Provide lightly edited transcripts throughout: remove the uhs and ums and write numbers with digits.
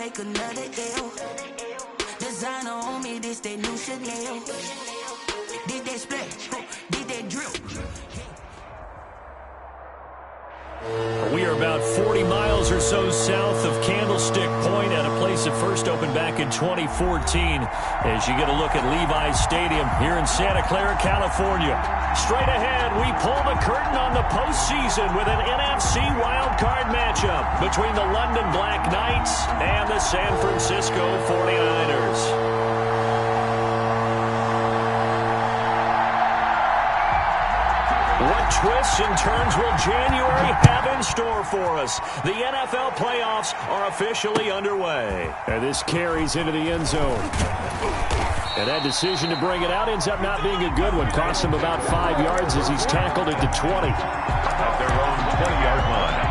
take another L. Designer on me, this that new Chanel. Did that splash, did that drip. We are about 40 miles or so south of Candlestick Point at a place that first opened back in 2014 as you get a look at Levi's Stadium here in Santa Clara, California. Straight ahead, we pull the curtain on the postseason with an NFC wildcard matchup between the London Black Knights and the San Francisco 49ers. What twists and turns will January have in store for us? The NFL playoffs are officially underway. And this carries into the end zone. And that decision to bring it out ends up not being a good one. Cost him about 5 yards as he's tackled at the 20. At their own 20-yard line.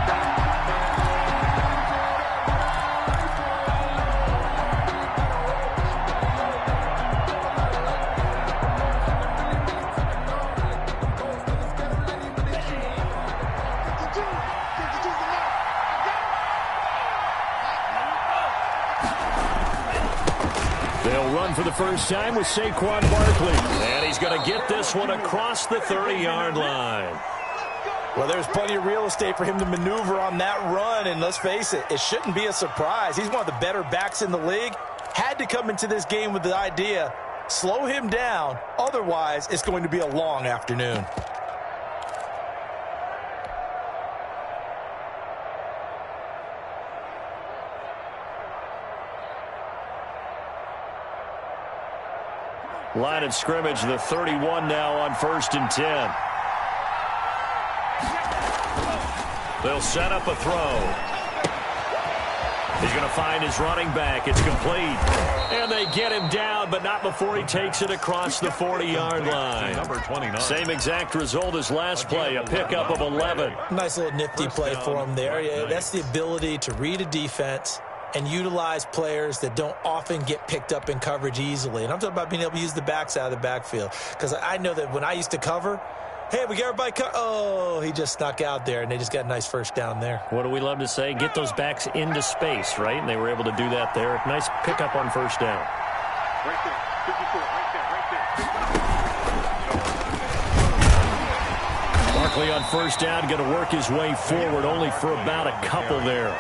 They'll run for the first time with Saquon Barkley. And he's going to get this one across the 30-yard line. Well, there's plenty of real estate for him to maneuver on that run. And let's face it, it shouldn't be a surprise. He's one of the better backs in the league. Had to come into this game with the idea, slow him down. Otherwise, it's going to be a long afternoon. Line of scrimmage, the 31 now on 1st and 10. They'll set up a throw. He's going to find his running back. It's complete. And they get him down, but not before he takes it across the 40-yard line. Number 29. Same exact result as last play, a pickup of 11. Nice little nifty play for him there. Yeah, that's the ability to read a defense and utilize players that don't often get picked up in coverage easily. And I'm talking about being able to use the backs out of the backfield. Because I know that when I used to cover, hey, we got everybody oh, he just snuck out there, and they just got a nice first down there. What do we love to say? Get those backs into space, right? And they were able to do that there. Nice pickup on first down. Right there. 54, right there. Barkley on first down, going to work his way forward, only for about a couple there.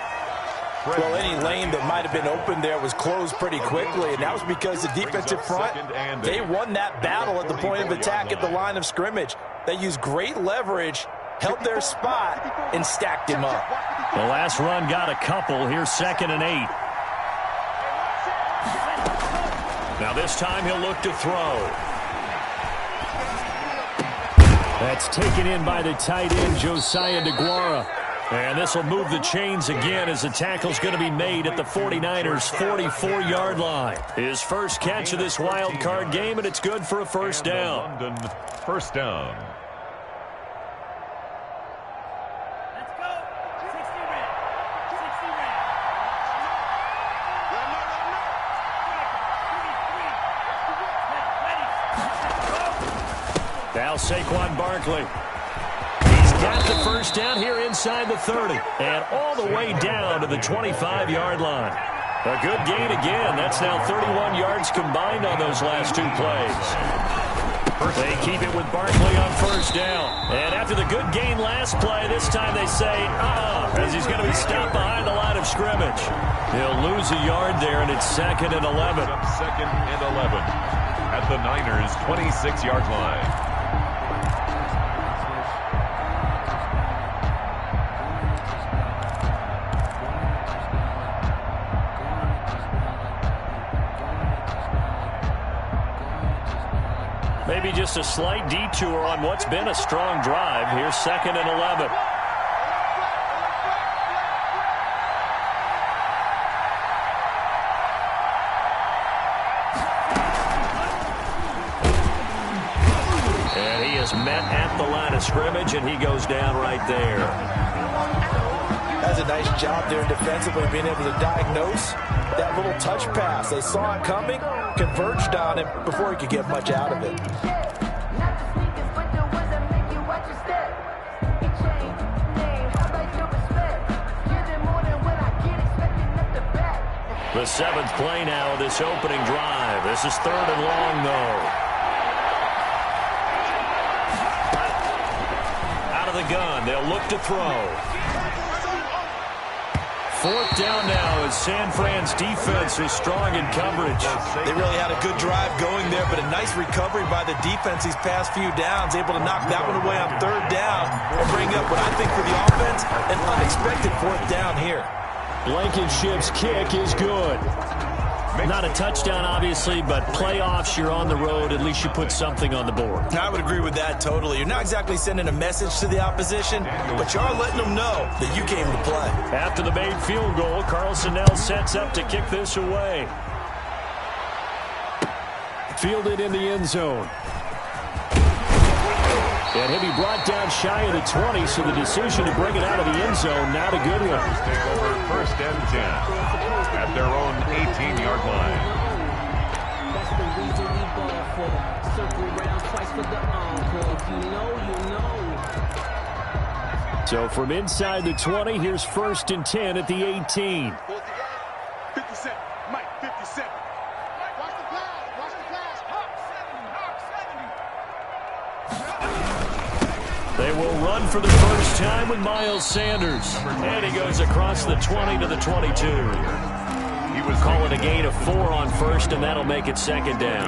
Well, any lane that might have been open there was closed pretty quickly, and that was because the defensive front, they won that battle at the point of attack at the line of scrimmage. They used great leverage, held their spot, and stacked him up. The last run got a couple. Here's 2nd and 8. Now this time he'll look to throw. That's taken in by the tight end, Josiah DeGuara. And this will move the chains again as the tackle's going to be made at the 49ers' 44-yard line. His first catch of this wild card game, and it's good for a first down. London, first down. Let's go. 60 red. 60 red. Now Saquon Barkley. Got the first down here inside the 30 and all the way down to the 25-yard line. A good gain again. That's now 31 yards combined on those last two plays. They keep it with Barkley on first down. And after the good gain last play, this time they say, as he's going to be stopped behind the line of scrimmage. He'll lose a yard there, and it's 2nd and 11. 2nd and 11 at the Niners' 26-yard line. Maybe just a slight detour on what's been a strong drive. Here's 2nd and 11. And he is met at the line of scrimmage, and he goes down right there. That's a nice job there defensively, being able to diagnose that little touch pass. They saw it coming, converged on it before he could get much out of it. The 7th play now of this opening drive. This is 3rd and long, though. Out of the gun, they'll look to throw. 4th down now as San Fran's defense is strong in coverage. They really had a good drive going there, but a nice recovery by the defense these past few downs, able to knock that one away on 3rd down and bring up what I think for the offense, an unexpected 4th down here. Blankenship's kick is good. Not a touchdown, obviously, but playoffs, you're on the road. At least you put something on the board. I would agree with that totally. You're not exactly sending a message to the opposition, but you are letting them know that you came to play. After the made field goal, Carlson now sets up to kick this away. Fielded in the end zone. And he'll be brought down shy of the 20, so the decision to bring it out of the end zone, not a good one. Take over 1st and 10 at their own 18-yard line. That's the reason we ball for. Circle round twice for the encore. If you know, you know. So from inside the 20, here's 1st and 10 at the 18. 57, Mike, 57. Watch the pass, watch the pass. Hawk 70, Hawk 70. They will run for the first time with Miles Sanders. And he goes across the 20 to the 22. He was calling a gain of 4 on 1st, and that'll make it 2nd down.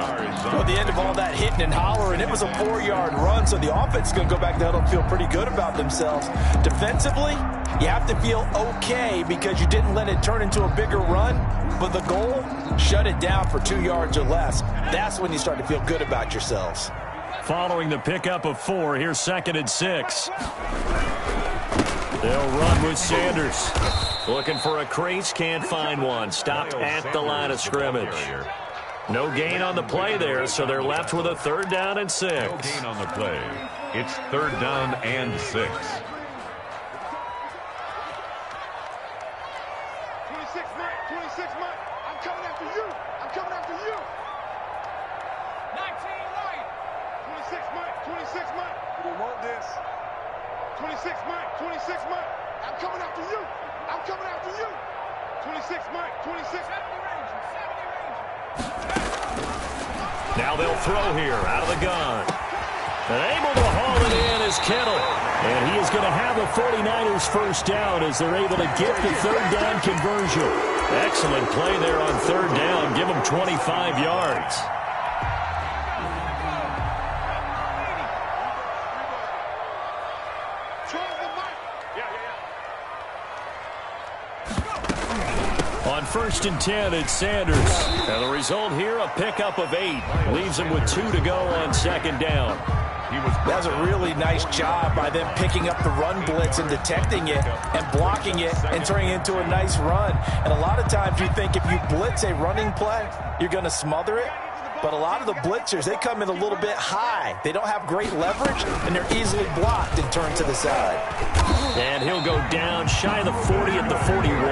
Well, at the end of all that hitting and hollering, it was a 4-yard run, so the offense is going to go back there and feel pretty good about themselves. Defensively, you have to feel okay because you didn't let it turn into a bigger run, but the goal, shut it down for 2 yards or less. That's when you start to feel good about yourselves. Following the pickup of 4, here's 2nd and 6. They'll run with Sanders. Looking for a crease, can't find one. Stopped at the line of scrimmage. No gain on the play there, so they're left with a 3rd down and 6. no gain on the play. It's 3rd down and 6. 26 Mike. I'm coming after you. I'm coming after you. 19 light. 26 Mike. We want this. 26 Mike. 26 Mike. I'm coming after you. I'm coming after you. 26 Mike. 26. 70 Ranger. 70 Ranger. Now they'll throw here out of the gun. And able to haul it in is Kittle. And he is going to have the 49ers first down as they're able to get the 3rd down conversion. Excellent play there on 3rd down. Give them 25 yards. On 1st and 10, it's Sanders. And the result here, a pickup of 8. Leaves him with 2 to go on 2nd down. That's a really nice job by them picking up the run blitz and detecting it and blocking it and turning it into a nice run. And a lot of times you think if you blitz a running play, you're going to smother it. But a lot of the blitzers, they come in a little bit high. They don't have great leverage, and they're easily blocked and turned to the side. And he'll go down shy of the 40 at the 41.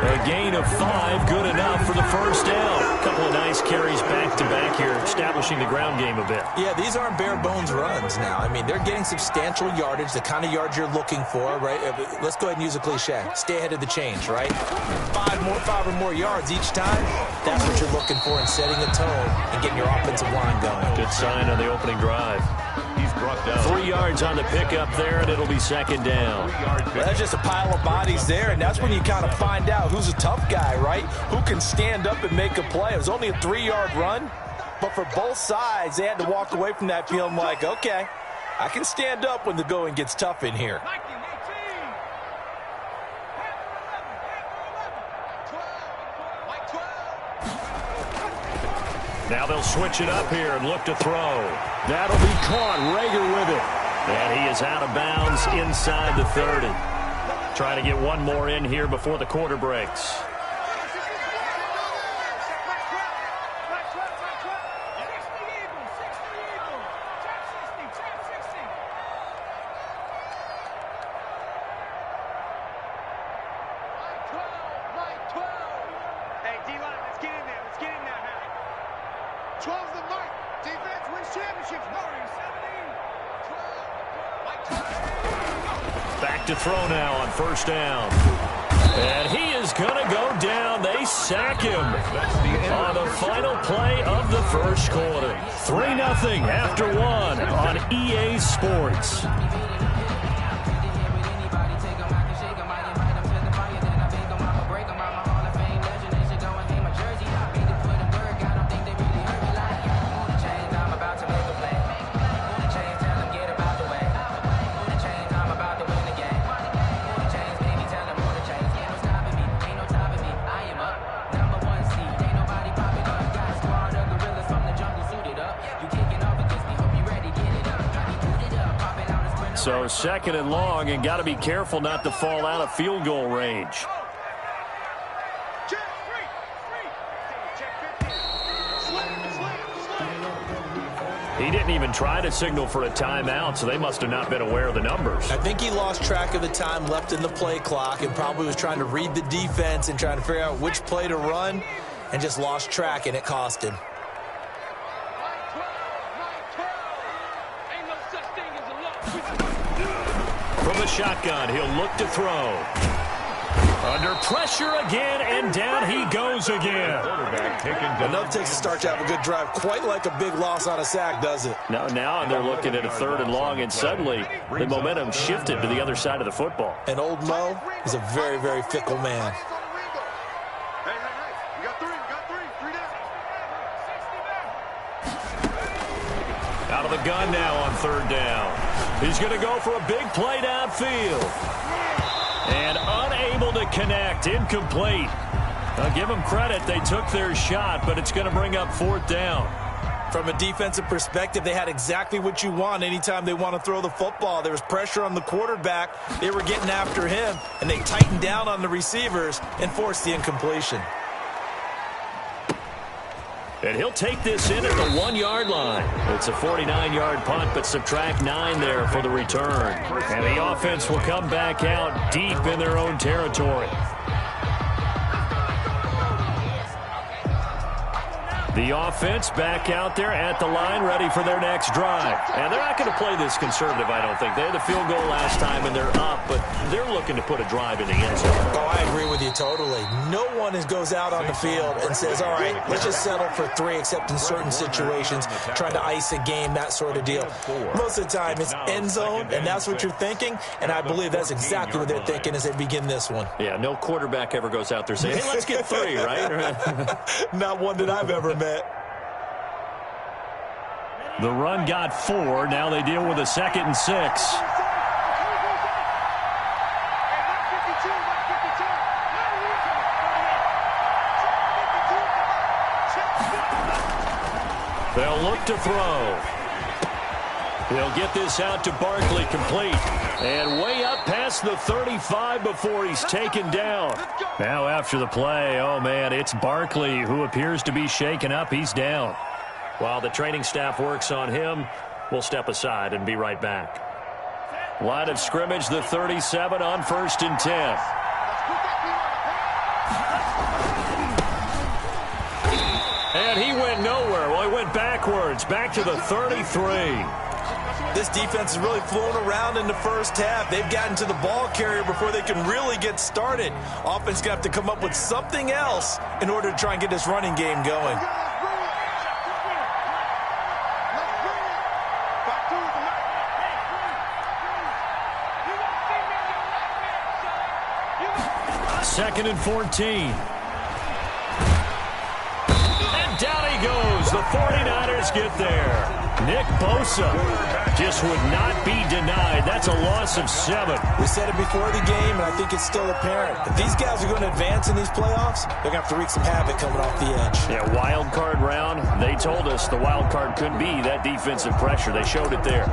A gain of 5, good enough for the first down. A couple of nice carries back-to-back here, establishing the ground game a bit. Yeah, these aren't bare-bones runs now. I mean, they're getting substantial yardage, the kind of yards you're looking for, right? Let's go ahead and use a cliche. Stay ahead of the change, right? 5 or more yards each time, that's what you're looking for in setting a tone and getting your offensive line going. Good sign on the opening drive. He's brought down 3 yards on the pickup there, and it'll be 2nd down. Well, that's just a pile of bodies there, and that's when you kind of find out who's a tough guy, right? Who can stand up and make a play. It was only a 3-yard run, but for both sides, they had to walk away from that feeling like, okay, I can stand up when the going gets tough in here. Viking 18. Now they'll switch it up here and look to throw. That'll be caught. Rager with it. And he is out of bounds inside the 30. Trying to get one more in here before the quarter breaks. Hey, D-line, let's get in there. Let's get in there now. 12's the mark. Defense wins championships. Warriors 17. Back to throw now on first down. And he is going to go down. They sack him on the final play of the first quarter. 3-0 after 1 on EA Sports. So 2nd and long, and got to be careful not to fall out of field goal range. He didn't even try to signal for a timeout, so they must have not been aware of the numbers. I think he lost track of the time left in the play clock and probably was trying to read the defense and trying to figure out which play to run and just lost track, and it cost him. From the shotgun, he'll look to throw. Under pressure again, and down he goes again. Enough takes to start to have a good drive. Quite like a big loss on a sack, does it? Now they're looking at a 3rd and long, and suddenly the momentum shifted to the other side of the football. And old Mo is a very, very fickle man. Out of the gun now on 3rd down. He's going to go for a big play downfield. And unable to connect. Incomplete. I'll give them credit. They took their shot, but it's going to bring up 4th down. From a defensive perspective, they had exactly what you want anytime they want to throw the football. There was pressure on the quarterback. They were getting after him, and they tightened down on the receivers and forced the incompletion. And he'll take this in at the 1-yard line. It's a 49-yard punt, but subtract 9 there for the return. And the offense will come back out deep in their own territory. The offense back out there at the line, ready for their next drive. And they're not going to play this conservative, I don't think. They had the field goal last time, and they're up, but they're looking to put a drive in the end zone. Oh, I agree with you totally. No one goes out on the field and says, all right, let's just settle for 3, except in certain situations, trying to ice a game, that sort of deal. Most of the time, it's end zone, and that's what you're thinking, and I believe that's exactly what they're thinking as they begin this one. Yeah, no quarterback ever goes out there saying, hey, let's get 3, right? Not one that I've ever met. The run got 4. Now they deal with a 2nd and 6. They'll look to throw. They'll get this out to Barkley, complete. And way up past the 35 before he's taken down. Now after the play, oh man, it's Barkley who appears to be shaken up. He's down. While the training staff works on him, we'll step aside and be right back. Line of scrimmage, the 37 on 1st and 10. And he went nowhere. Well, he went backwards, back to the 33. This defense has really flown around in the first half. They've gotten to the ball carrier before they can really get started. Offense going to have to come up with something else in order to try and get this running game going. Second and 14. And down he goes. The 49ers get there. Nick Bosa just would not be denied. That's a loss of 7. We said it before the game, and I think it's still apparent. If these guys are going to advance in these playoffs, they're going to have to wreak some havoc coming off the edge. Yeah, wild card round. They told us the wild card could be that defensive pressure. They showed it there.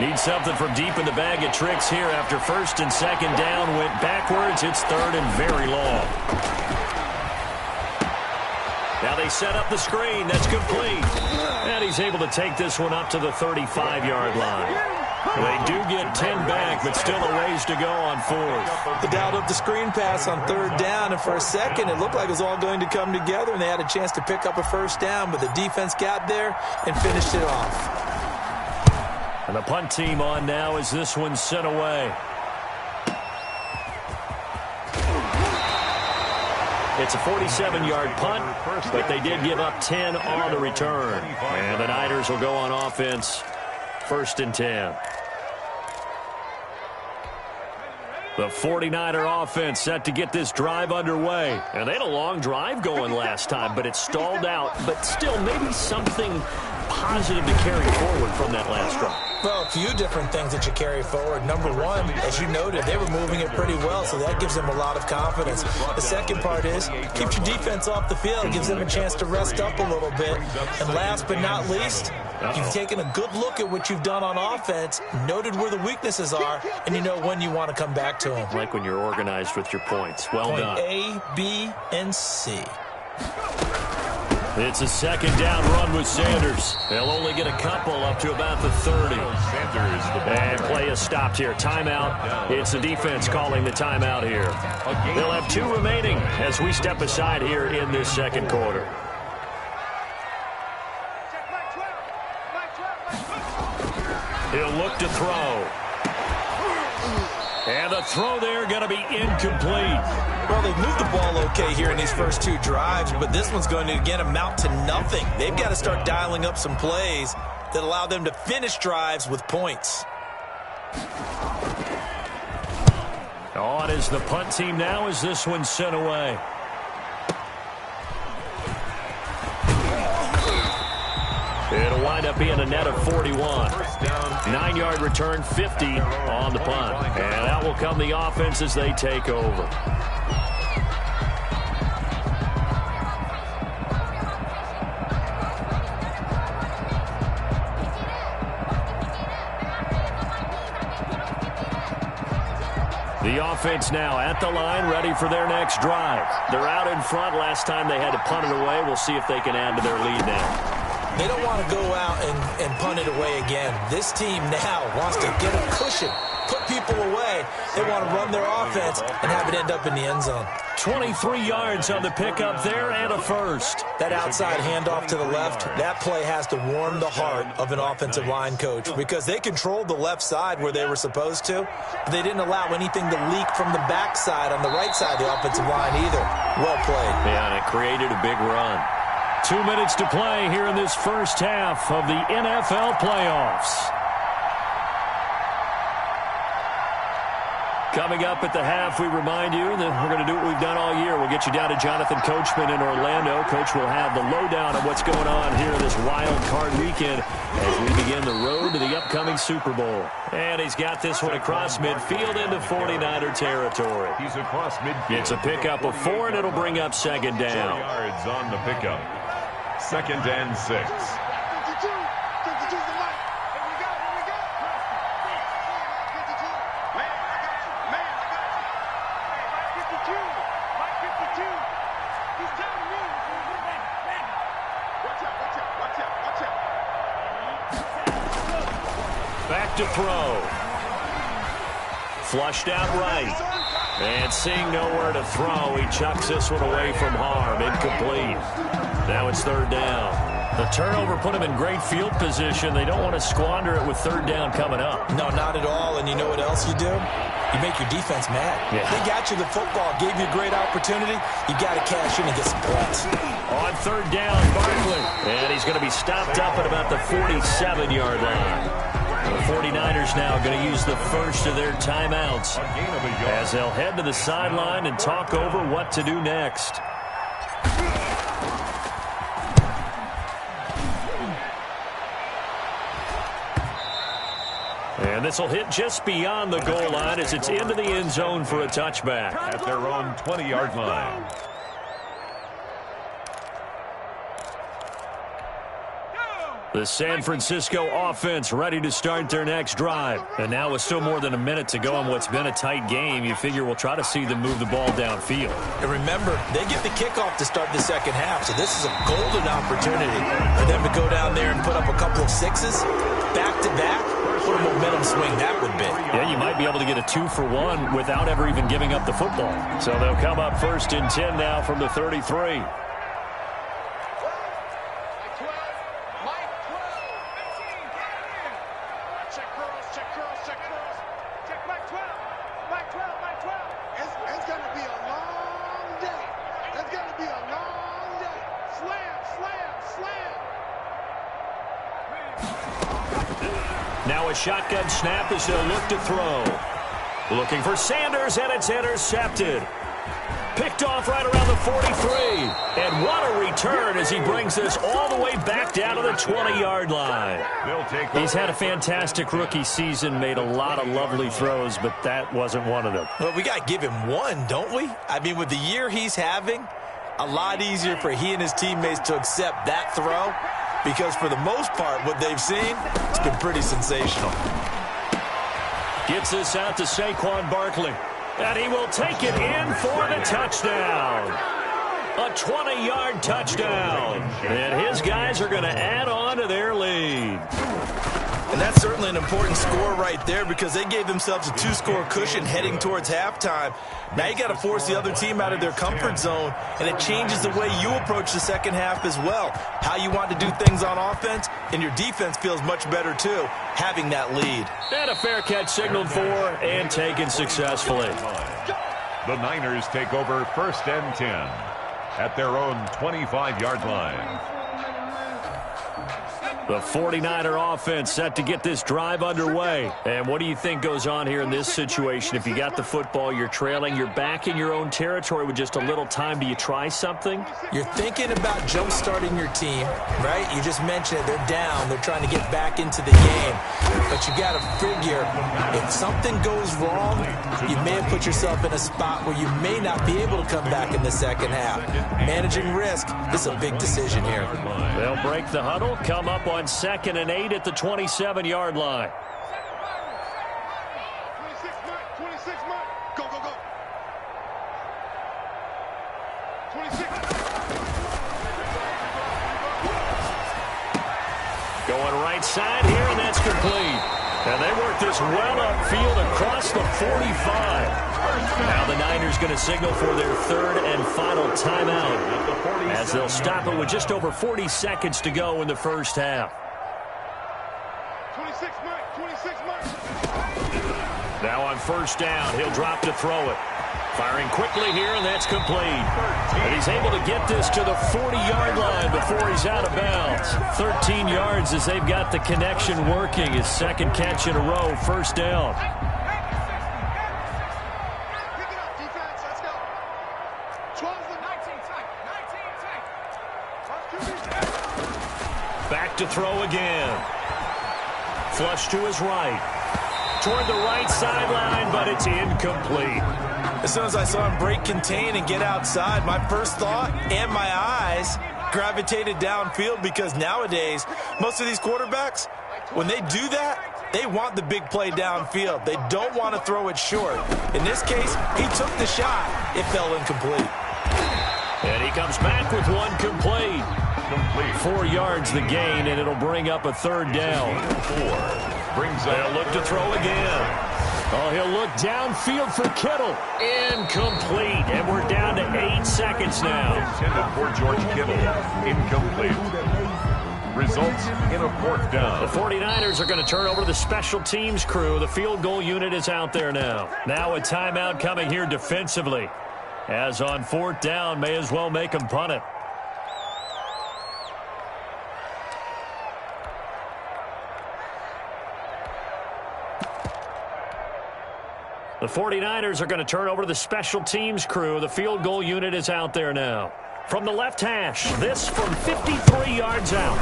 Need something from deep in the bag of tricks here after 1st and 2nd down. Went backwards. It's 3rd and very long. Now they set up the screen. That's complete. And he's able to take this one up to the 35-yard line. They do get 10 back, but still a ways to go on fourth. They dialed up the screen pass on third down, and for a second it looked like it was all going to come together, and they had a chance to pick up a first down, but the defense got there and finished it off. And the punt team on now as this one's sent away. It's a 47-yard punt, but they did give up 10 on the return. And the Niners will go on offense, 1st and 10. The 49er offense set to get this drive underway. And they had a long drive going last time, but it stalled out. But still, maybe something positive to carry forward from that last drive. Well, a few different things that you carry forward. Number one, as you noted, they were moving it pretty well, so that gives them a lot of confidence. The second part is, keeps your defense off the field, gives them a chance to rest up a little bit. And last but not least, you've taken a good look at what you've done on offense, noted where the weaknesses are, and you know when you want to come back to them. Like when you're organized with your points. Well done. Point A, B, and C. It's a 2nd down run with Sanders. They'll only get a couple up to about the 30. Sanders, And play is stopped here. Timeout. It's the defense calling the timeout here. They'll have 2 remaining as we step aside here in this second quarter. He'll look to throw. And the throw there going to be incomplete. Well, they've moved the ball okay here in these first 2 drives, but this one's going to, again, amount to nothing. They've got to start dialing up some plays that allow them to finish drives with points. On is the punt team now as this one's sent away. It'll wind up being a net of 41. 9-yard return, 50 on the punt. And that will come the offense as they take over. The offense now at the line, ready for their next drive. They're out in front. Last time they had to punt it away. We'll see if they can add to their lead now. They don't want to go out and punt it away again. This team now wants to get a cushion, put people away. They want to run their offense and have it end up in the end zone. 23 yards on the pickup there and a first. That outside handoff to the left, that play has to warm the heart of an offensive line coach because they controlled the left side where they were supposed to, but they didn't allow anything to leak from the backside on the right side of the offensive line either. Well played. Yeah, and it created a big run. 2 minutes to play here in this first half of the NFL playoffs. Coming up at the half, we remind you that we're going to do what we've done all year. We'll get you down to Jonathan Coachman in Orlando. Coach will have the lowdown of what's going on here this wild card weekend as we begin the road to the upcoming Super Bowl. And he's got this one across midfield into 49er territory. He's across midfield. It's a pickup of 4, and it'll bring up 2nd down. 4 yards on the pickup. 2nd and 6. 52 the mic. Here we go. 52. Man, I got you. 52. Mike 52. He's telling me. Watch out. Back to throw. Flushed out right. And seeing nowhere to throw, he chucks this one away from harm. Incomplete. Now it's 3rd down. The turnover put him in great field position. They don't want to squander it with 3rd down coming up. No, not at all. And you know what else you do? You make your defense mad. Yeah. They got you the football, gave you a great opportunity. You got to cash in and get some points. On 3rd down, Barkley. And he's going to be stopped up at about the 47-yard line. The 49ers now going to use the first of their timeouts as they'll head to the sideline and talk over what to do next. And this will hit just beyond the goal line as it's into the end zone for a touchback. At their own 20-yard line. The San Francisco offense ready to start their next drive. And now with still more than a minute to go in what's been a tight game, you figure we'll try to see them move the ball downfield. And remember, they get the kickoff to start the second half, so this is a golden opportunity for them to go down there and put up a couple of 6s back-to-back, put a momentum one swing that would be. Yeah, you might be able to get a 2-for-1 without ever even giving up the football. So they'll come up 1st and 10 now from the 33. Now a shotgun snap as they'll look to throw. Looking for Sanders, and it's intercepted. Picked off right around the 43. And what a return as he brings this all the way back down to the 20-yard line. He's had a fantastic rookie season, made a lot of lovely throws, but that wasn't one of them. Well, we got to give him one, don't we? I mean, with the year he's having, a lot easier for he and his teammates to accept that throw, because for the most part, what they've seen, it's been pretty sensational. Gets this out to Saquon Barkley. And he will take it in for the touchdown. A 20-yard touchdown. And his guys are going to add on to their lead. And that's certainly an important score right there, because they gave themselves a 2-score cushion heading towards halftime. Now you got to force the other team out of their comfort zone, and it changes the way you approach the second half as well. How you want to do things on offense, and your defense feels much better too, having that lead. And a fair catch signaled for and taken successfully. The Niners take over 1st and 10 at their own 25-yard line. The 49er offense set to get this drive underway. And what do you think goes on here in this situation? If you got the football, you're trailing, you're back in your own territory with just a little time. Do you try something? You're thinking about jump-starting your team, right? You just mentioned it. They're down. They're trying to get back into the game. But you got to figure, if something goes wrong, you may have put yourself in a spot where you may not be able to come back in the second half. Managing risk is a big decision here. They'll break the huddle, come up on 2nd and 8 at the 27-yard line. 26 Mike. Go, go, go. 26. Going right side here, and that's complete. And they work this well upfield across the 45. Now the Niners going to signal for their 3rd and final timeout, as they'll stop it with just over 40 seconds to go in the first half. 26 Mike. 26 Mike. Now on 1st down, he'll drop to throw it. Firing quickly here, and that's complete. And he's able to get this to the 40-yard line before he's out of bounds. 13 yards as they've got the connection working. His 2nd catch in a row, 1st down. Pick it up, defense. Let's go. 12 to 19 tight. 19 tight. Back to throw again. Flush to his right. Toward the right sideline, but it's incomplete. As soon as I saw him break contain and get outside, my first thought and my eyes gravitated downfield, because nowadays, most of these quarterbacks, when they do that, they want the big play downfield. They don't want to throw it short. In this case, he took the shot. It fell incomplete. And he comes back with one complete. 4 yards the gain, and it'll bring up a 3rd down. They'll look to throw again. Oh, he'll look downfield for Kittle. Incomplete. And we're down to 8 seconds now. Intended for George Kittle. Incomplete. Results in a 4th down. The 49ers are going to turn over to the special teams crew. The field goal unit is out there now. Now a timeout coming here defensively. As on 4th down, may as well make them punt it. The 49ers are going to turn over to the special teams crew. The field goal unit is out there now. From the left hash, this from 53 yards out.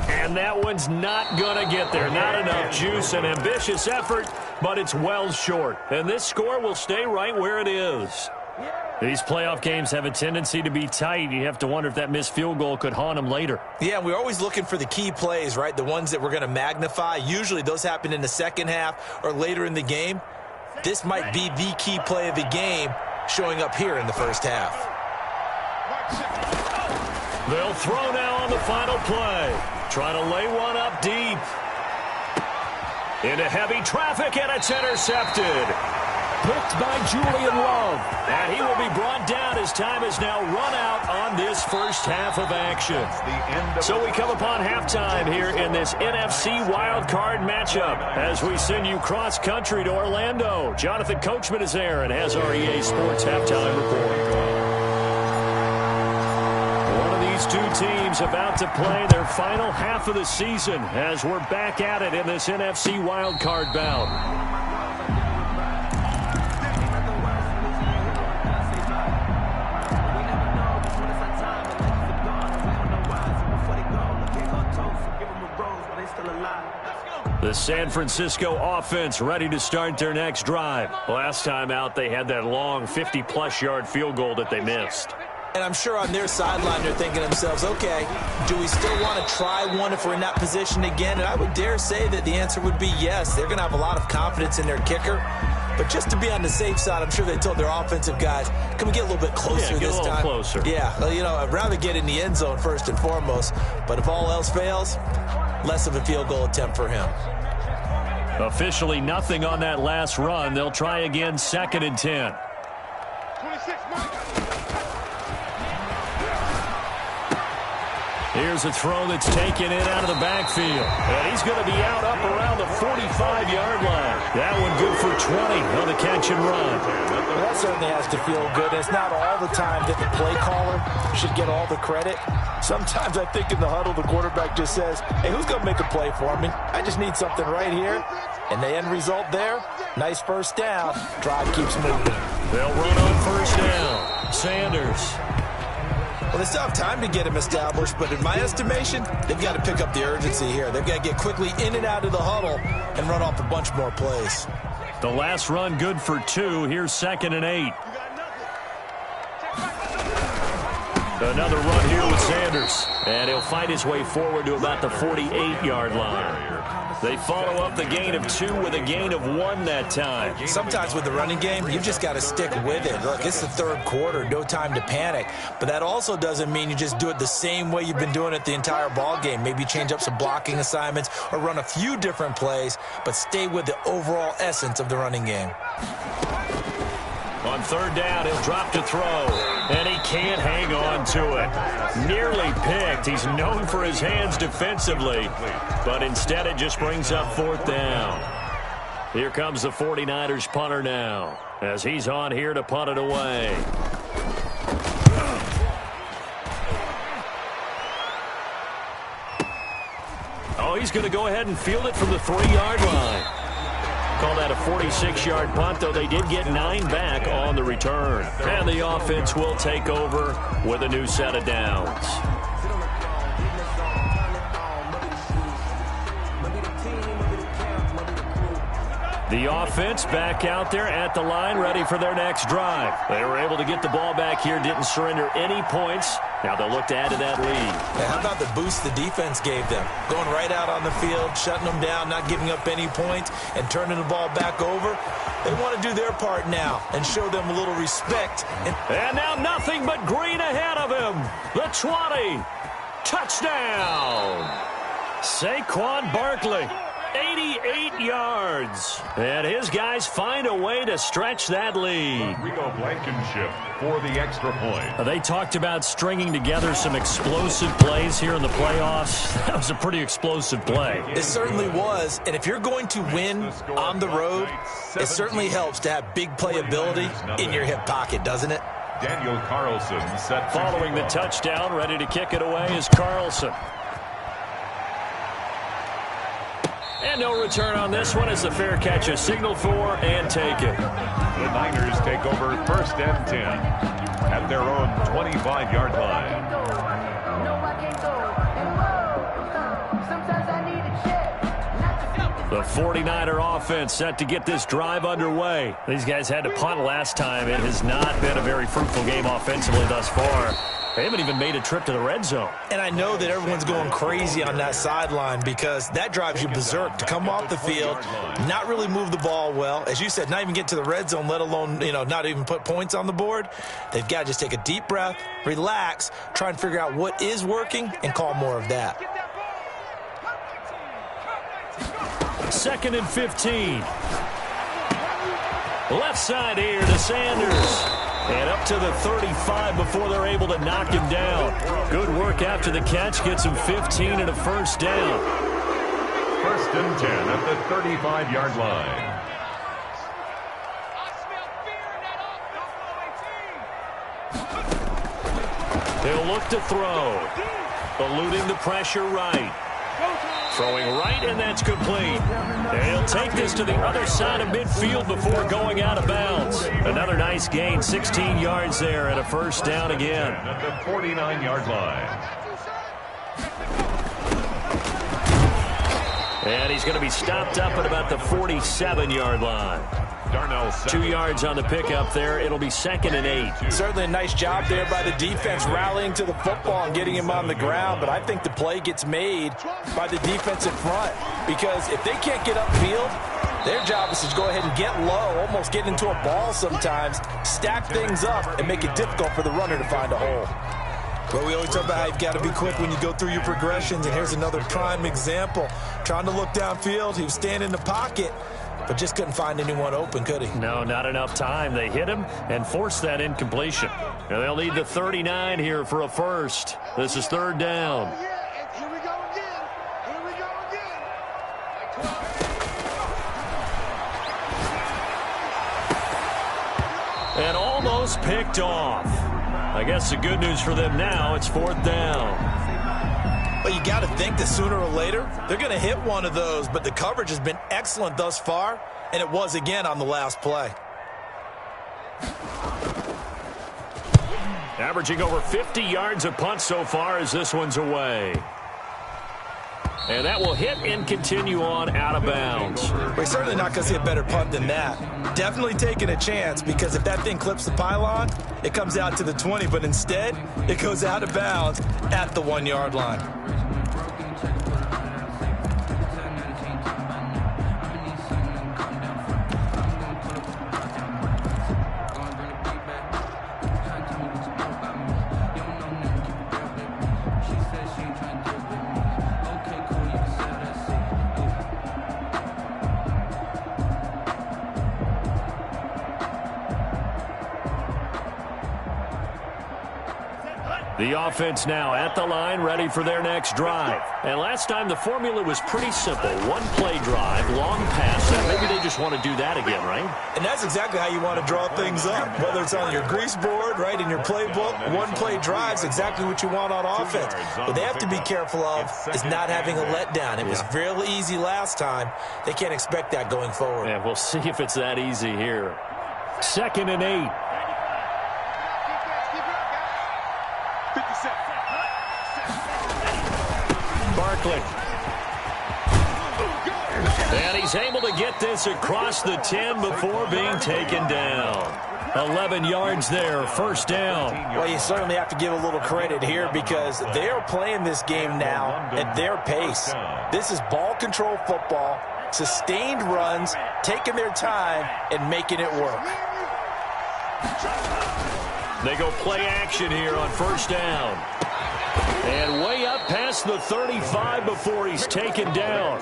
And that one's not going to get there. Not enough juice. An ambitious effort, but it's well short. And this score will stay right where it is. These playoff games have a tendency to be tight. You have to wonder if that missed field goal could haunt them later. Yeah, we're always looking for the key plays, right? The ones that we're going to magnify. Usually those happen in the second half or later in the game. This might be the key play of the game showing up here in the first half. They'll throw now on the final play. Trying to lay one up deep. Into heavy traffic, and it's intercepted. Picked by Julian Love. And he will be brought down as time is now run out on this first half of action. So we come upon halftime here in this NFC wildcard matchup as we send you cross-country to Orlando. Jonathan Coachman is there and has our EA Sports halftime report. One of these two teams about to play their final half of the season as we're back at it in this NFC wildcard bout. The San Francisco offense ready to start their next drive. Last time out, they had that long 50-plus yard field goal that they missed. And I'm sure on their sideline they're thinking to themselves, okay, do we still want to try one if we're in that position again? And I would dare say that the answer would be yes. They're going to have a lot of confidence in their kicker. But just to be on the safe side, I'm sure they told their offensive guys, can we get a little bit closer this time? Get a little closer. Yeah, well, you know, I'd rather get in the end zone first and foremost. But if all else fails, less of a field goal attempt for him. Officially nothing on that last run. They'll try again, 2nd and 10. 26 Mike. Here's a throw that's taken in out of the backfield. And he's going to be out up around the 45-yard line. That one good for 20 on the catch and run. Well, that certainly has to feel good. It's not all the time that the play caller should get all the credit. Sometimes I think in the huddle, the quarterback just says, hey, who's going to make a play for me? I just need something right here. And the end result there, nice first down. Drive keeps moving. They'll run on first down. Sanders. Well, they still have time to get him established, but in my estimation, they've got to pick up the urgency here. They've got to get quickly in and out of the huddle and run off a bunch more plays. The last run good for 2. Here's 2nd and 8. Another run here with Sanders. And he'll fight his way forward to about the 48-yard line. They follow up the gain of 2 with a gain of 1 that time. Sometimes with the running game, you just got to stick with it. Look, it's the third quarter, no time to panic. But that also doesn't mean you just do it the same way you've been doing it the entire ball game. Maybe change up some blocking assignments or run a few different plays, but stay with the overall essence of the running game. On 3rd down, he'll drop to throw, and he can't hang on to it. Nearly picked. He's known for his hands defensively, but instead it just brings up 4th down. Here comes the 49ers punter now, as he's on here to punt it away. Oh, he's going to go ahead and field it from the 3-yard line. Call that a 46-yard punt, though they did get 9 back on the return. And the offense will take over with a new set of downs. The offense back out there at the line, ready for their next drive. They were able to get the ball back here, didn't surrender any points. Now they'll look to add to that lead. Yeah, how about the boost the defense gave them? Going right out on the field, shutting them down, not giving up any points, and turning the ball back over. They want to do their part now and show them a little respect. And now nothing but green ahead of him. The 20. Touchdown. Saquon Barkley. 88 yards. And his guys find a way to stretch that lead. Rico Blankenship for the extra point. They talked about stringing together some explosive plays here in the playoffs. That was a pretty explosive play. It certainly was. And if you're going to win on the road, it certainly helps to have big playability in your hip pocket, doesn't it? Daniel Carlson set following the touchdown, ready to kick it away is Carlson. And no return on this one as the fair catch is signaled for and taken. The Niners take over 1st and 10 at their own 25-yard line. The 49er offense set to get this drive underway. These guys had to punt last time. It has not been a very fruitful game offensively thus far. They haven't even made a trip to the red zone. And I know that everyone's going crazy on that sideline because that drives you berserk to come off the field, not really move the ball well. As you said, not even get to the red zone, let alone, not even put points on the board. They've got to just take a deep breath, relax, try and figure out what is working and call more of that. 2nd and 15. Left side here to Sanders. And up to the 35 before they're able to knock him down. Good work after the catch. Gets him 15 and a first down. 1st and 10 at the 35-yard line. He'll look to throw. Eluding the pressure right. Throwing right, and that's complete. And he'll take this to the other side of midfield before going out of bounds. Another nice gain, 16 yards there, and a first down again. At the 49-yard line. And he's going to be stopped up at about the 47-yard line. 2 yards on the pickup there. It'll be 2nd and 8. Certainly a nice job there by the defense rallying to the football and getting him on the ground. But I think the play gets made by the defense in front. Because if they can't get upfield, their job is to go ahead and get low, almost get into a ball sometimes, stack things up, and make it difficult for the runner to find a hole. Well, we always talk about how you've got to be quick when you go through your progressions, and here's another prime example. Trying to look downfield, he was standing in the pocket, but just couldn't find anyone open, could he? No, not enough time. They hit him and forced that incompletion. And they'll need the 39 here for a first. This is 3rd down. Here we go again. Here we go again. And almost picked off. I guess the good news for them now, it's 4th down. Well, you got to think that sooner or later, they're going to hit one of those, but the coverage has been excellent thus far, and it was again on the last play. Averaging over 50 yards a punt so far as this one's away. And that will hit and continue on out of bounds. We're certainly not going to see a better punt than that. Definitely taking a chance, because if that thing clips the pylon, it comes out to the 20, but instead, it goes out of bounds at the 1-yard line. The offense now at the line, ready for their next drive. And last time the formula was pretty simple. One-play drive, long pass. Maybe they just want to do that again, right? And that's exactly how you want to draw things up. Whether it's on your grease board, right, in your playbook, one-play drive's exactly what you want on offense. What they have to be careful of is not having a letdown. It was real easy last time. They can't expect that going forward. Yeah, we'll see if it's that easy here. 2nd and 8. Barkley. And he's able to get this across the 10 before being taken down. 11 yards there, first down. Well, you certainly have to give a little credit here because they are playing this game now at their pace. This is ball control football, sustained runs, taking their time, and making it work. They go play action here on first down. And way up past the 35 before he's taken down.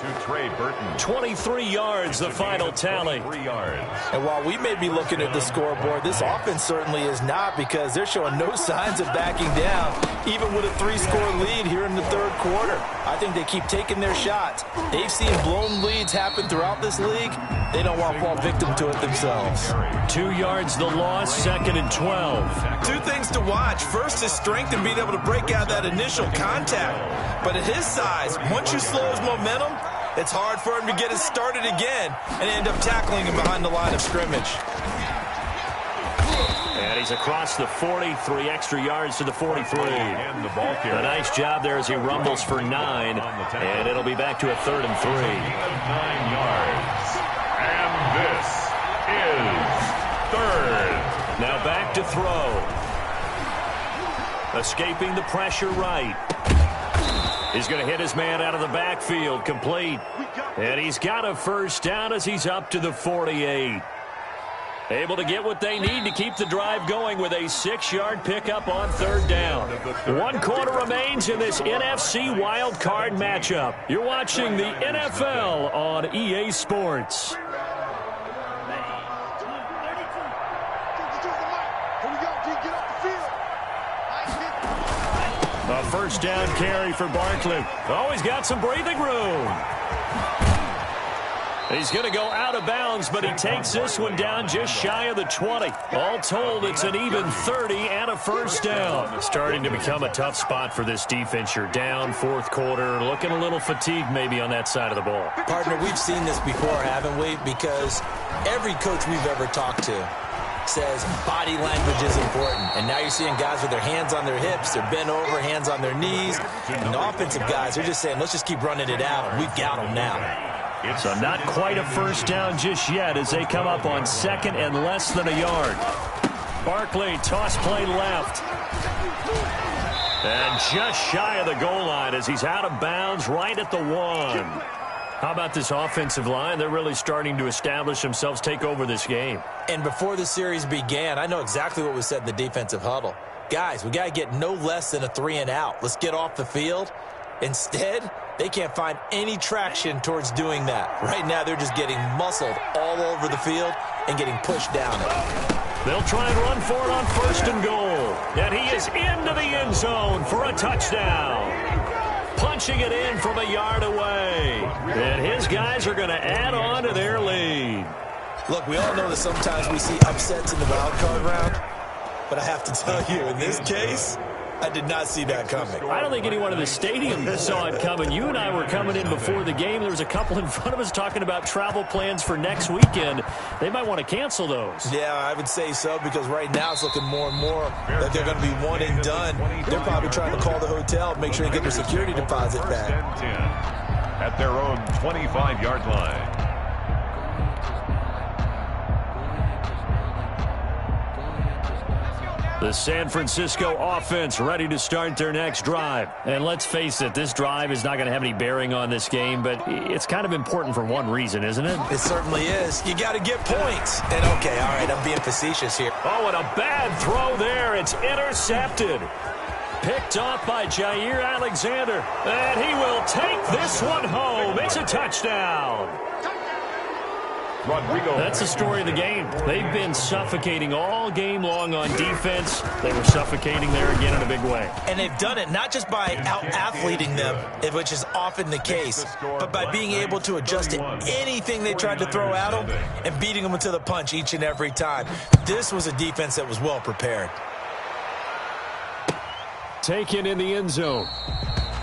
23 yards, the final tally. And while we may be looking at the scoreboard, this offense certainly is not, because they're showing no signs of backing down, even with a 3-score lead here in the 3rd quarter. I think they keep taking their shots. They've seen blown leads happen throughout this league. They don't want to fall victim to it themselves. 2 yards the loss, 2nd and 12. 2 things to watch. First is strength and being able to break out that initial contact. But at his size, once you slow his momentum, it's hard for him to get it started again and end up tackling him behind the line of scrimmage. And he's across the 40, 3 extra yards to the 43. A nice job there as he rumbles for 9, and it'll be back to a 3rd and 3. 9 yards. And this is 3rd. Now back to throw. Escaping the pressure right. He's going to hit his man out of the backfield, complete. And he's got a first down as he's up to the 48. Able to get what they need to keep the drive going with a 6-yard pickup on 3rd down. 1 quarter remains in this NFC Wild Card matchup. You're watching the NFL on EA Sports. A 1st down carry for Barkley. Oh, he's got some breathing room. He's going to go out of bounds, but he takes this one down just shy of the 20. All told, it's an even 30 and a 1st down. Starting to become a tough spot for this defense. You're down 4th quarter, looking a little fatigued maybe on that side of the ball. Partner, we've seen this before, haven't we? Because every coach we've ever talked to says body language is important. And now you're seeing guys with their hands on their hips, they're bent over, hands on their knees. And the offensive guys are just saying, let's just keep running it out. We've got them now. So not quite a 1st down just yet as they come up on 2nd and less than a yard. Barkley, toss play left. And just shy of the goal line as he's out of bounds right at the 1. How about this offensive line? They're really starting to establish themselves, take over this game. And before the series began, I know exactly what was said in the defensive huddle. Guys, we got to get no less than a 3 and out. Let's get off the field. Instead, they can't find any traction towards doing that. Right now, they're just getting muscled all over the field and getting pushed down it. They'll try and run for it on 1st and goal. And he is into the end zone for a touchdown. Punching it in from a yard away. And his guys are going to add on to their lead. Look, we all know that sometimes we see upsets in the wild card round. But I have to tell you, in this case, I did not see that coming. I don't think anyone in the stadium saw it coming. You and I were coming in before the game. There was a couple in front of us talking about travel plans for next weekend. They might want to cancel those. Yeah, I would say so, because right now it's looking more and more that they're going to be one and done. They're probably trying to call the hotel, make sure they get their security deposit back. At their own 25-yard line. The San Francisco offense ready to start their next drive. And let's face it, this drive is not going to have any bearing on this game, but it's kind of important for one reason, isn't it? It certainly is. You got to get points. And okay, all right, I'm being facetious here. Oh, and a bad throw there. It's intercepted. Picked off by Jair Alexander. And he will take this one home. It's a touchdown. That's the story of the game. They've been suffocating all game long on defense. They were suffocating there again in a big way. And they've done it not just by out-athleting them, which is often the case, but by being able to adjust to anything they tried to throw at them and beating them to the punch each and every time. This was a defense that was well prepared. Taken in the end zone.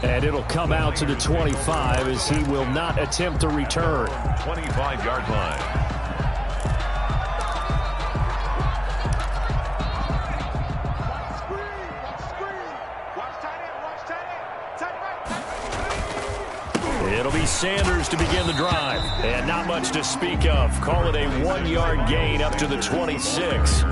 And it'll come out to the 25 as he will not attempt to return. 25-yard line. It'll be Sanders to begin the drive. And not much to speak of. Call it a 1-yard gain up to the 26.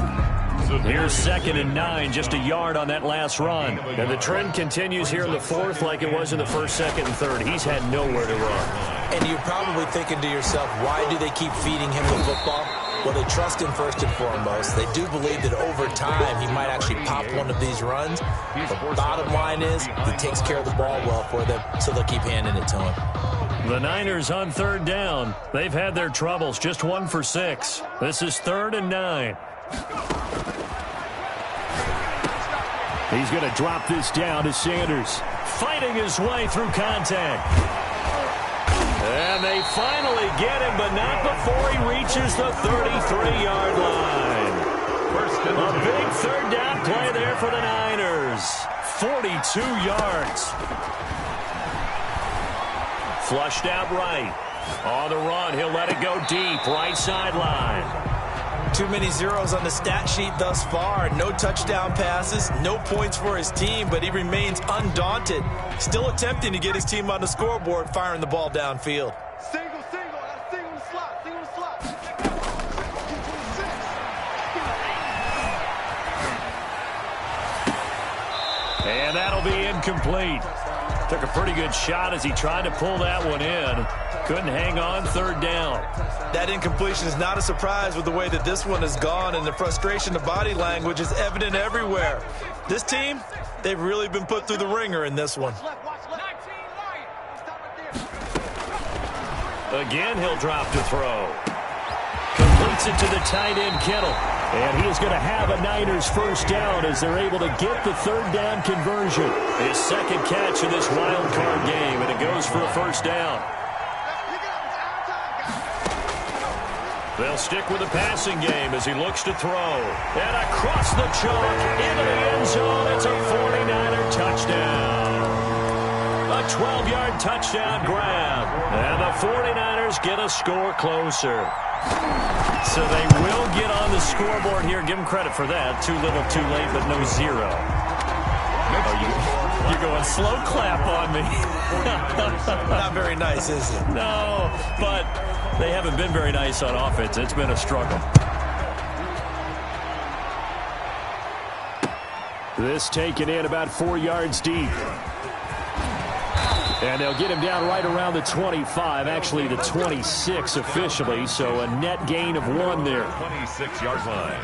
Here's 2nd and 9, just a yard on that last run. And the trend continues here in the 4th like it was in the 1st, 2nd, and 3rd. He's had nowhere to run. And you're probably thinking to yourself, why do they keep feeding him the football? Well, they trust him first and foremost. They do believe that over time he might actually pop one of these runs. The bottom line is he takes care of the ball well for them, so they'll keep handing it to him. The Niners on 3rd down. They've had their troubles, just 1 for 6. This is 3rd and 9. He's going to drop this down to Sanders. Fighting his way through contact. And they finally get him, but not before he reaches the 33-yard line. A big 3rd down play there for the Niners. 42 yards. Flushed out right. On the run, he'll let it go deep, right sideline. Too many zeros on the stat sheet thus far. No touchdown passes, no points for his team, but he remains undaunted. Still attempting to get his team on the scoreboard, firing the ball downfield. Single, single the slot, single the slot. And that'll be incomplete. Took a pretty good shot as he tried to pull that one in. Couldn't hang on, third down. That incompletion is not a surprise with the way that this one has gone, and the frustration of body language is evident everywhere. This team, they've really been put through the ringer in this one. Again, he'll drop to throw. Completes it to the tight end, Kittle. And he is going to have a Niners first down as they're able to get the third down conversion. His second catch of this wild card game, and it goes for a first down. They'll stick with the passing game as he looks to throw. And across the chalk into the end zone. It's a 49er touchdown. A 12-yard touchdown grab. And the 49ers get a score closer. So they will get on the scoreboard here. Give them credit for that. Too little, too late, but no zero. Oh, you're going slow clap on me. Not very nice, is it? No, but they haven't been very nice on offense. It's been a struggle. This taken in about 4 yards deep. And they'll get him down right around the 25, actually the 26 officially, so a net gain of 1 there. 26-yard line.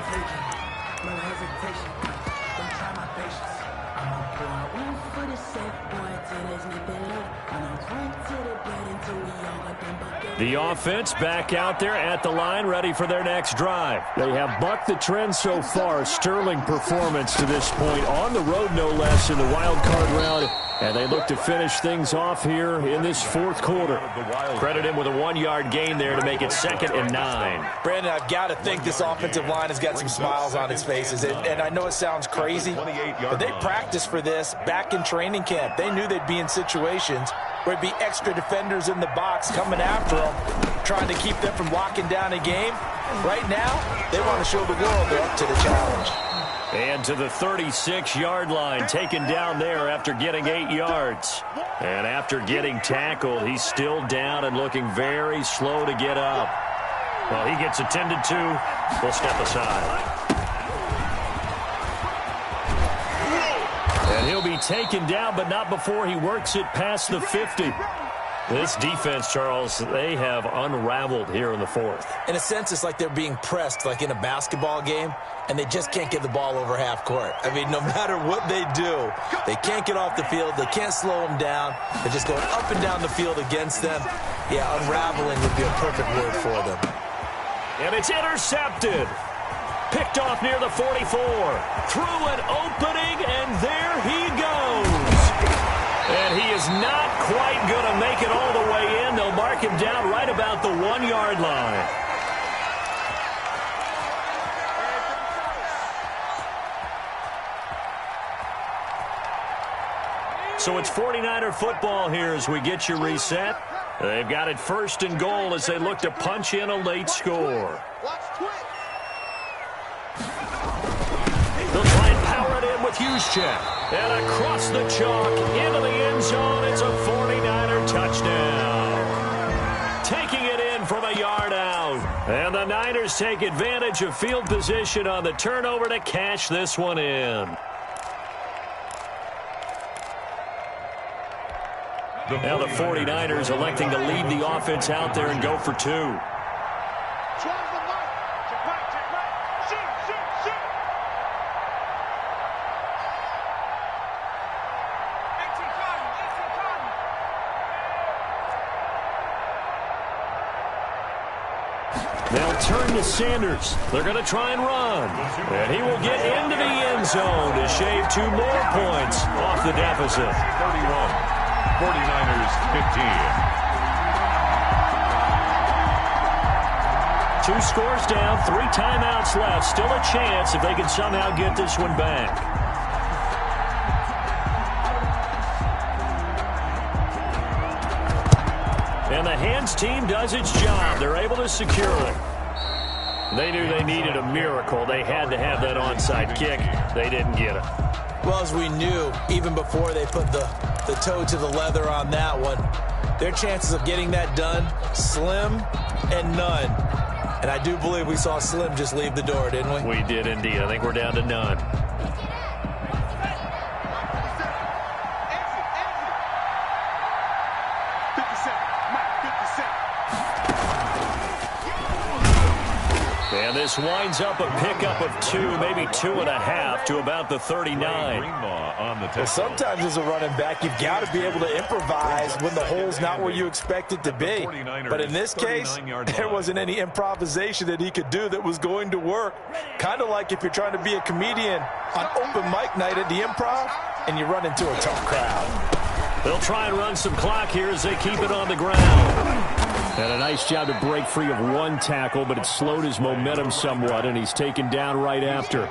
The offense back out there at the line, ready for their next drive. They have bucked the trend so far. Sterling performance to this point, on the road no less in the wild card round. And they look to finish things off here in this fourth quarter. Credit him with a 1-yard gain there to make it 2nd and 9. Brandon, I've got to think this offensive line has got some smiles on its faces. And I know it sounds crazy, but they practiced for this back in training camp. They knew they'd be in situations where it'd be extra defenders in the box coming after them, trying to keep them from locking down a game. Right now, they want to show the world they're up to the challenge. And to the 36-yard line, taken down there after getting 8 yards. And after getting tackled, he's still down and looking very slow to get up. Well, he gets attended to. We'll step aside. And he'll be taken down, but not before he works it past the 50. This defense, Charles, they have unraveled here in the fourth. In a sense, it's like they're being pressed like in a basketball game, and they just can't get the ball over half court. I mean, no matter what they do, they can't get off the field. They can't slow them down. They're just going up and down the field against them. Yeah, unraveling would be a perfect word for them. And it's intercepted. Picked off near the 44. Through an opening, and there he goes. And he is not quite going to make it all the way in. They'll mark him down right about the 1-yard line. So it's 49er football here as we get you reset. They've got it 1st and goal as they look to punch in a late score. They'll try and power it in with Juszczyk. And across the chalk into the end zone. It's a 49er touchdown. Taking it in from a yard out. And the Niners take advantage of field position on the turnover to cash this one in. Now the 49ers electing to leave the offense out there and go for 2. They'll turn to Sanders. They're going to try and run. And he will get into the end zone to shave 2 more points off the deficit. 31, 49ers 15. 2 scores down, 3 timeouts left. Still a chance if they can somehow get this one back. And the hands team does its job. They're able to secure it. They knew they needed a miracle. They had to have that onside kick. They didn't get it. Well, as we knew, even before they put the toe to the leather on that one, their chances of getting that done, slim and none. And I do believe we saw Slim just leave the door, didn't we? We did indeed. I think we're down to none. And this winds up a pickup of 2, maybe 2.5 to about the 39. Well, sometimes as a running back, you've got to be able to improvise when the hole's not where you expect it to be. But in this case, there wasn't any improvisation that he could do that was going to work. Kind of like if you're trying to be a comedian on open mic night at the Improv and you run into a tough crowd. They'll try and run some clock here as they keep it on the ground. And a nice job to break free of one tackle, but it slowed his momentum somewhat, and he's taken down right after.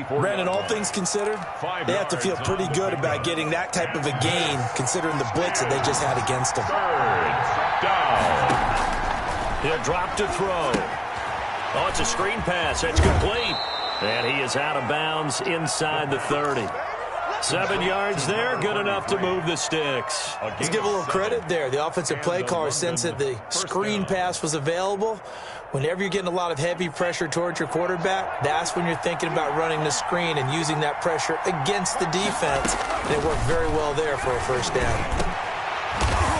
Brandon, all things considered, they have to feel pretty good about getting that type of a gain, considering the blitz that they just had against them. He'll drop to throw. Oh, it's a screen pass. That's complete. And he is out of bounds inside the 30. 7 yards there, good enough to move the sticks. Let's give a little credit there. The offensive play caller sensed that the screen pass was available. Whenever you're getting a lot of heavy pressure towards your quarterback, that's when you're thinking about running the screen and using that pressure against the defense. And it worked very well there for a first down.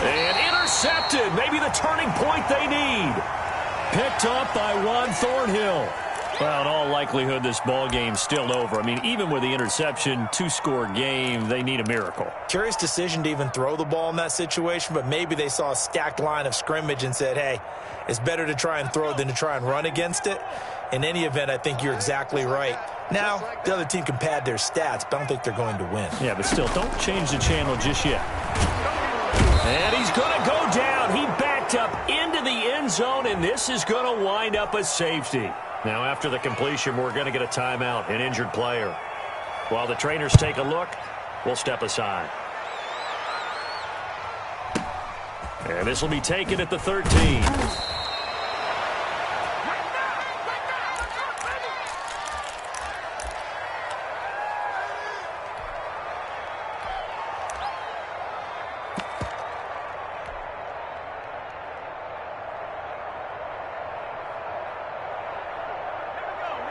And intercepted. Maybe the turning point they need. Picked up by Juan Thornhill. Well, in all likelihood, this ball game's still over. I mean, even with the interception, 2-score game, they need a miracle. Curious decision to even throw the ball in that situation, but maybe they saw a stacked line of scrimmage and said, hey, it's better to try and throw than to try and run against it. In any event, I think you're exactly right. Now, the other team can pad their stats, but I don't think they're going to win. Yeah, but still, don't change the channel just yet. And he's going to go down. He backed up into the end zone, and this is going to wind up a safety. Now, after the completion, we're going to get a timeout, an injured player. While the trainers take a look, we'll step aside. And this will be taken at the 13.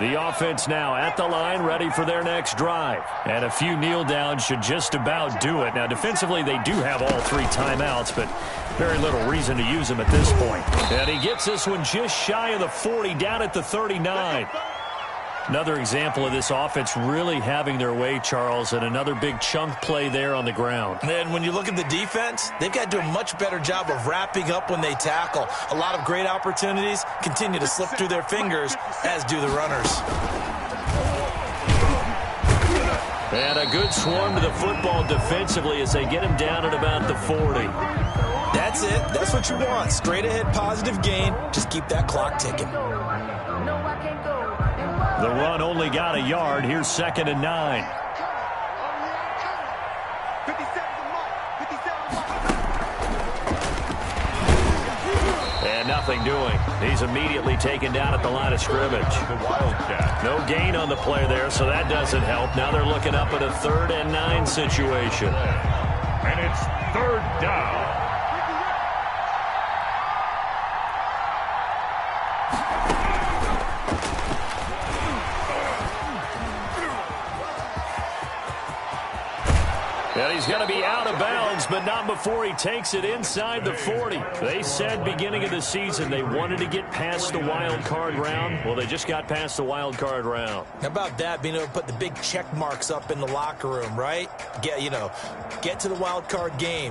The offense now at the line, ready for their next drive. And a few kneel downs should just about do it. Now, defensively, they do have all 3 timeouts, but very little reason to use them at this point. And he gets this one just shy of the 40, down at the 39. Another example of this offense really having their way, Charles, and another big chunk play there on the ground. And when you look at the defense, they've got to do a much better job of wrapping up when they tackle. A lot of great opportunities continue to slip through their fingers, as do the runners. And a good swarm to the football defensively as they get him down at about the 40. That's it. That's what you want. Straight ahead positive gain. Just keep that clock ticking. The run only got a yard. Here's 2nd and 9. And nothing doing. He's immediately taken down at the line of scrimmage. No gain on the play there, so that doesn't help. Now they're looking up at a 3rd and 9 situation. And it's 3rd down. And he's going to be out of bounds, but not before he takes it inside the 40. They said beginning of the season they wanted to get past the wild card round. Well, they just got past the wild card round. How about that, being able to put the big check marks up in the locker room, right? Get to the wild card game.